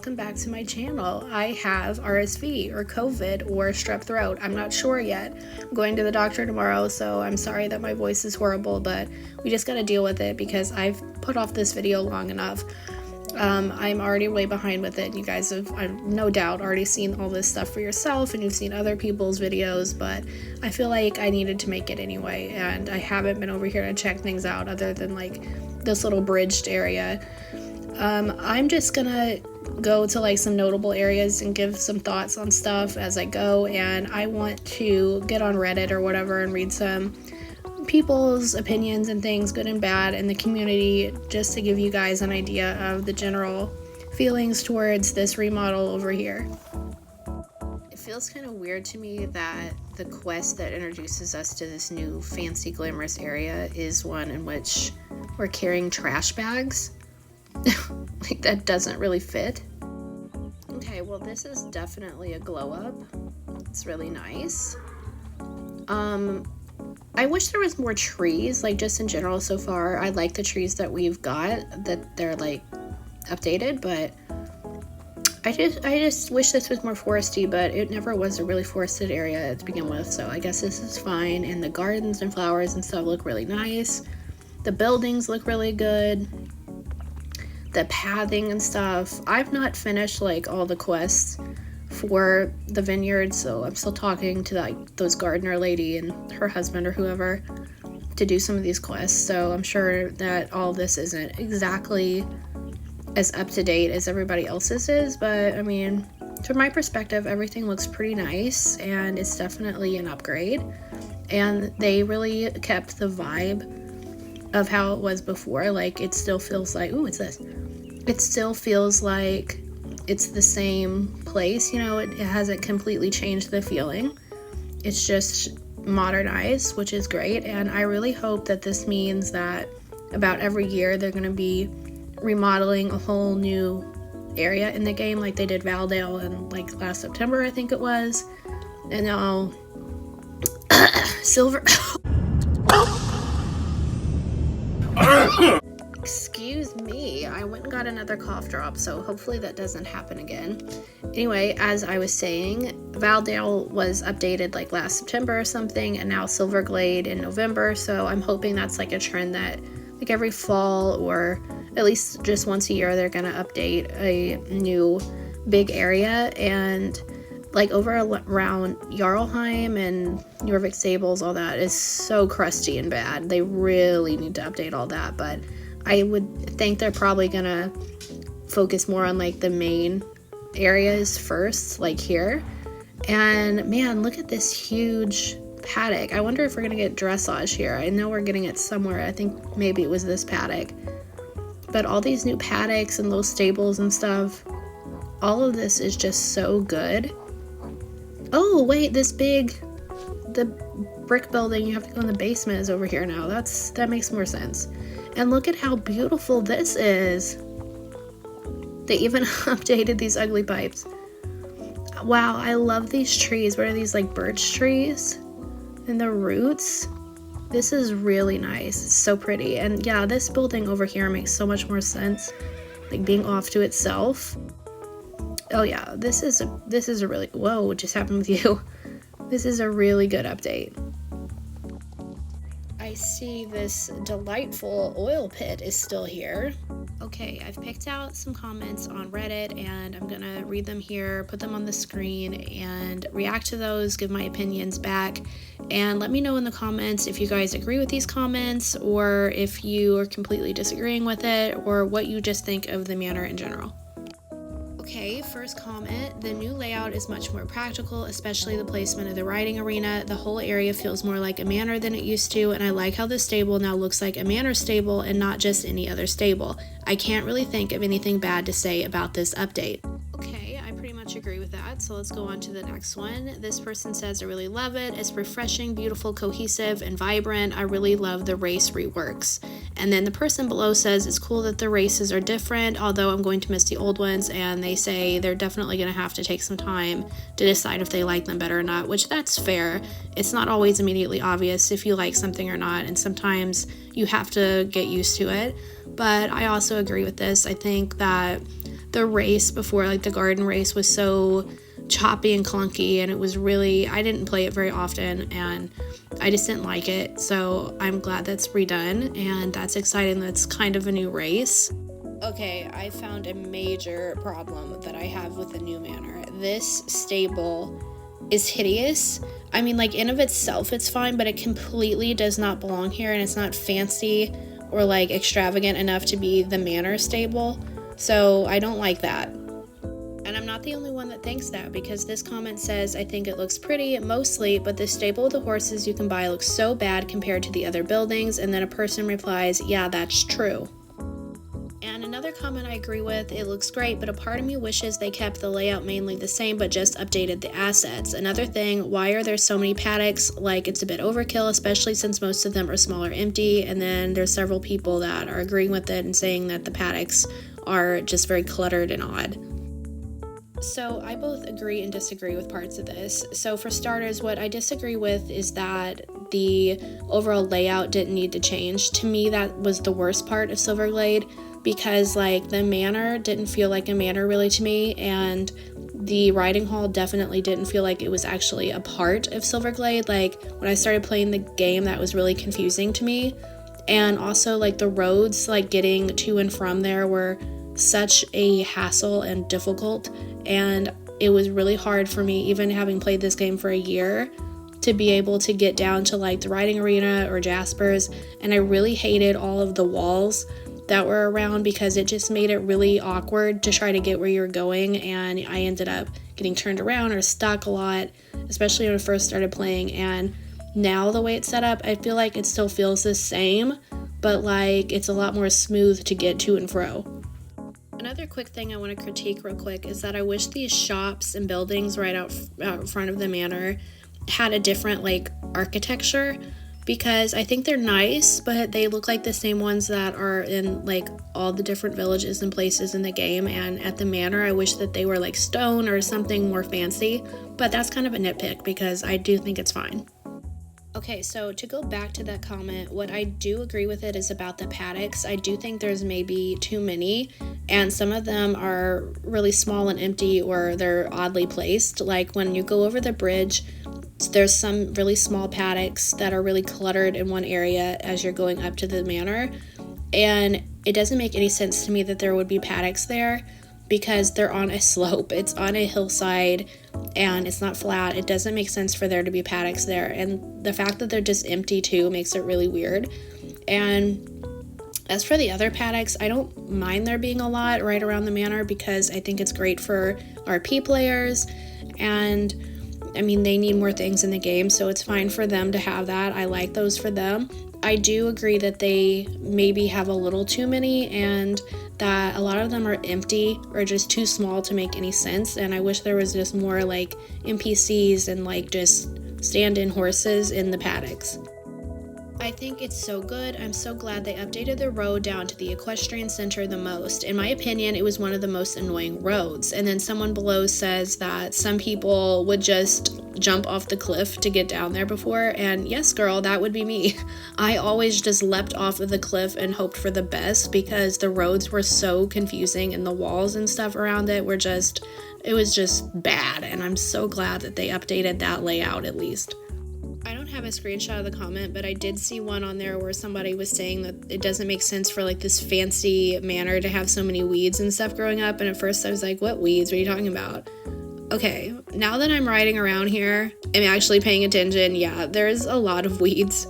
welcome back to my channel. I have RSV or COVID or strep throat. I'm not sure yet. I'm going to the doctor tomorrow, so I'm sorry that my voice is horrible, but we just gotta deal with it because I've put off this video long enough. I'm already way behind with it. You guys have, I've no doubt, already seen all this stuff for yourself, and you've seen other people's videos, but I feel like I needed to make it anyway, and I haven't been over here to check things out other than like this little bridged area. I'm just gonna go to like some notable areas and give some thoughts on stuff as I go, and I want to get on Reddit or whatever and read some people's opinions and things, good and bad, in the community, just to give you guys an idea of the general feelings towards this remodel over here. It feels kind of weird to me that the quest that introduces us to this new fancy glamorous area is one in which we're carrying trash bags. Like, that doesn't really fit. Okay, well, this is definitely a glow up. It's really nice. I wish there was more trees, like just in general so far. I like the trees that we've got, that they're like updated, but I just wish this was more foresty, but it never was a really forested area to begin with, so I guess this is fine. And the gardens and flowers and stuff look really nice. The buildings look really good. The pathing and stuff. I've not finished like all the quests for the vineyard, so I'm still talking to like those gardener lady and her husband or whoever to do some of these quests, so I'm sure that all this isn't exactly as up to date as everybody else's is, but I mean, from my perspective, everything looks pretty nice and it's definitely an upgrade, and they really kept the vibe of how it was before. Like, it still feels like, ooh, what's this? It still feels like it's the same place, you know, it hasn't completely changed the feeling. It's just modernized, which is great, and I really hope that this means that about every year they're going to be remodeling a whole new area in the game, like they did Valdale in like last September, I think it was, and now Excuse me, I went and got another cough drop, so hopefully that doesn't happen again. Anyway, as I was saying, Valdale was updated like last September or something, and now Silverglade in November, so I'm hoping that's like a trend that like every fall, or at least just once a year, they're gonna update a new big area. And like over around Jarlheim and Jorvik Stables, all that is so crusty and bad. They really need to update all that, but I would think they're probably gonna focus more on like the main areas first, like here. And man, look at this huge paddock. I wonder if we're gonna get dressage here. I know we're getting it somewhere. I think maybe it was this paddock. But all these new paddocks and little stables and stuff, all of this is just so good. Oh wait, the brick building you have to go in the basement is over here now. That makes more sense. And look at how beautiful this is. They even updated these ugly pipes. Wow, I love these trees. What are these, like birch trees? And the roots. This is really nice. It's so pretty. And yeah, this building over here makes so much more sense, like being off to itself. Oh yeah, this is a really, whoa, what just happened with you? This is a really good update. I see this delightful oil pit is still here. Okay, I've picked out some comments on Reddit, and I'm gonna read them here, put them on the screen, and react to those, give my opinions back, and let me know in the comments if you guys agree with these comments, or if you are completely disagreeing with it, or what you just think of the manor in general. Okay, first comment, the new layout is much more practical, especially the placement of the riding arena. The whole area feels more like a manor than it used to, and I like how the stable now looks like a manor stable and not just any other stable. I can't really think of anything bad to say about this update. Okay, I pretty much agree with that, so let's go on to the next one. This person says, I really love it. It's refreshing, beautiful, cohesive, and vibrant. I really love the race reworks. And then the person below says, it's cool that the races are different, although I'm going to miss the old ones, and they say they're definitely going to have to take some time to decide if they like them better or not, which that's fair. It's not always immediately obvious if you like something or not, and sometimes you have to get used to it. But I also agree with this. I think that the race before, like the garden race, was so choppy and clunky, and it was really, I didn't play it very often, and I just didn't like it. So I'm glad that's redone, and that's exciting. That's kind of a new race. Okay, I found a major problem that I have with the new manor. This stable is hideous. I mean, like, in of itself it's fine, but it completely does not belong here, and it's not fancy or like extravagant enough to be the manor stable. So I don't like that. And I'm not the only one that thinks that, because this comment says, I think it looks pretty, mostly, but the stable with the horses you can buy looks so bad compared to the other buildings. And then a person replies, yeah, that's true. And another comment I agree with, it looks great, but a part of me wishes they kept the layout mainly the same, but just updated the assets. Another thing, why are there so many paddocks? Like, it's a bit overkill, especially since most of them are small or empty. And then there's several people that are agreeing with it and saying that the paddocks are just very cluttered and odd. So I both agree and disagree with parts of this. So for starters, what I disagree with is that the overall layout didn't need to change. To me, that was the worst part of Silverglade, because like the manor didn't feel like a manor really to me, and the riding hall definitely didn't feel like it was actually a part of Silverglade. Like, when I started playing the game, that was really confusing to me. And also, like, the roads, like getting to and from there, were such a hassle and difficult, and it was really hard for me, even having played this game for a year, to be able to get down to like the riding arena or Jasper's. And I really hated all of the walls that were around, because it just made it really awkward to try to get where you're going, and I ended up getting turned around or stuck a lot, especially when I first started playing. And now the way it's set up, I feel like it still feels the same, but like it's a lot more smooth to get to and fro. Another quick thing I want to critique real quick is that I wish these shops and buildings right out front of the manor had a different like architecture, because I think they're nice, but they look like the same ones that are in like all the different villages and places in the game. And at the manor, I wish that they were like stone or something more fancy, but that's kind of a nitpick because I do think it's fine. Okay, so to go back to that comment, what I do agree with it is about the paddocks. I do think there's maybe too many, and some of them are really small and empty, or they're oddly placed. Like when you go over the bridge, there's some really small paddocks that are really cluttered in one area as you're going up to the manor, and it doesn't make any sense to me that there would be paddocks there, because they're on a slope, it's on a hillside, and it's not flat. It doesn't make sense for there to be paddocks there, and the fact that they're just empty too makes it really weird. And as for the other paddocks, I don't mind there being a lot right around the manor, because I think it's great for RP players, and I mean, they need more things in the game, so it's fine for them to have that. I like those for them. I do agree that they maybe have a little too many, and that a lot of them are empty or just too small to make any sense, and I wish there was just more like NPCs and like just stand-in horses in the paddocks. I think it's so good. I'm so glad they updated the road down to the equestrian center the most. In my opinion, it was one of the most annoying roads. And then someone below says that some people would just jump off the cliff to get down there before. And yes, girl, that would be me. I always just leapt off of the cliff and hoped for the best, because the roads were so confusing and the walls and stuff around it were just, it was just bad. And I'm so glad that they updated that layout at least. I don't have a screenshot of the comment, but I did see one on there where somebody was saying that it doesn't make sense for like this fancy manor to have so many weeds and stuff growing up. And at first I was like, what weeds? What are you talking about? Okay, now that I'm riding around here, I'm actually paying attention. Yeah, there's a lot of weeds.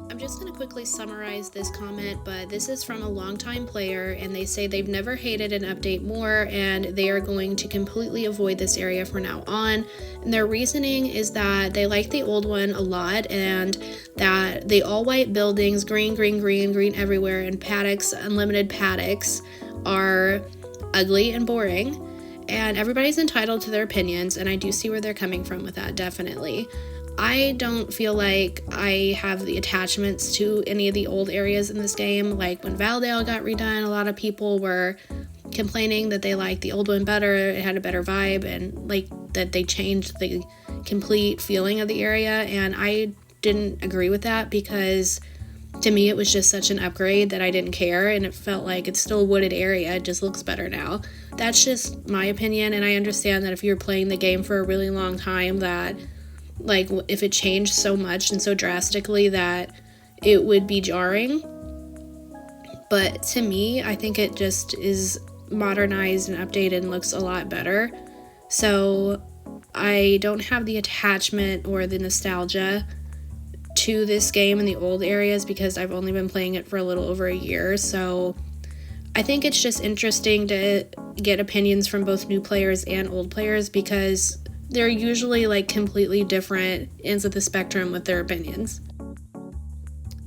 I'm just going to quickly summarize this comment, but this is from a longtime player, and they say they've never hated an update more, and they are going to completely avoid this area from now on. And their reasoning is that they like the old one a lot, and that the all-white buildings, green, green, green, green everywhere, and paddocks, unlimited paddocks, are ugly and boring. And everybody's entitled to their opinions, and I do see where they're coming from with that, definitely. I don't feel like I have the attachments to any of the old areas in this game. Like when Valdale got redone, a lot of people were complaining that they liked the old one better, it had a better vibe, and like that they changed the complete feeling of the area, and I didn't agree with that, because To me, it was just such an upgrade that I didn't care, and it felt like it's still a wooded area. It just looks better now. That's just my opinion, and I understand that if you're playing the game for a really long time, that like if it changed so much and so drastically that it would be jarring. But to me, I think it just is modernized and updated and looks a lot better. So I don't have the attachment or the nostalgia to this game in the old areas because I've only been playing it for a little over a year. So I think it's just interesting to get opinions from both new players and old players because they're usually like completely different ends of the spectrum with their opinions.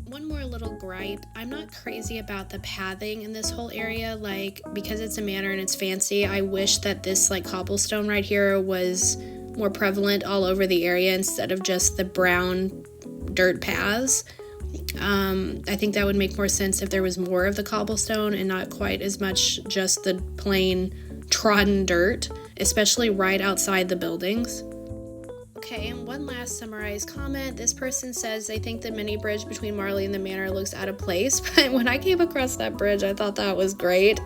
One more little gripe, I'm not crazy about the pathing in this whole area. Like, because it's a manor and it's fancy, I wish that this like cobblestone right here was more prevalent all over the area instead of just the brown dirt paths. I think that would make more sense if there was more of the cobblestone and not quite as much just the plain trodden dirt, especially right outside the buildings. Okay, and one last summarized comment. This person says they think the mini bridge between Marley and the manor looks out of place, but when I came across that bridge, I thought that was great.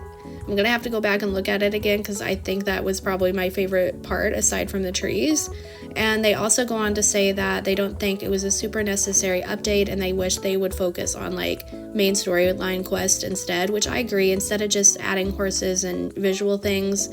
I'm gonna have to go back and look at it again because I think that was probably my favorite part aside from the trees. And they also go on to say that they don't think it was a super necessary update and they wish they would focus on like main storyline quest instead, which I agree. Instead of just adding horses and visual things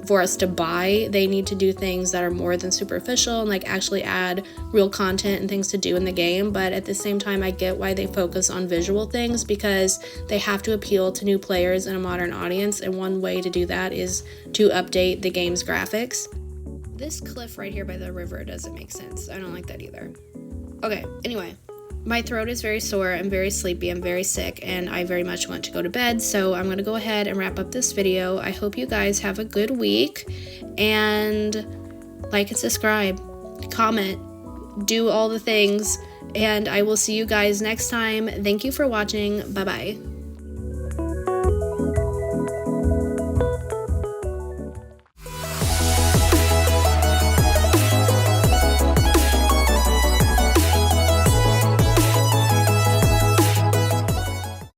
for us to buy, they need to do things that are more than superficial and like actually add real content and things to do in the game. But at the same time, I get why they focus on visual things because they have to appeal to new players and a modern audience, and one way to do that is to update the game's graphics. This cliff right here by the river doesn't make sense. I don't like that either. Okay, anyway, my throat is very sore, I'm very sleepy, I'm very sick, and I very much want to go to bed, so I'm gonna go ahead and wrap up this video. I hope you guys have a good week, and like and subscribe, comment, do all the things, and I will see you guys next time. Thank you for watching. Bye-bye.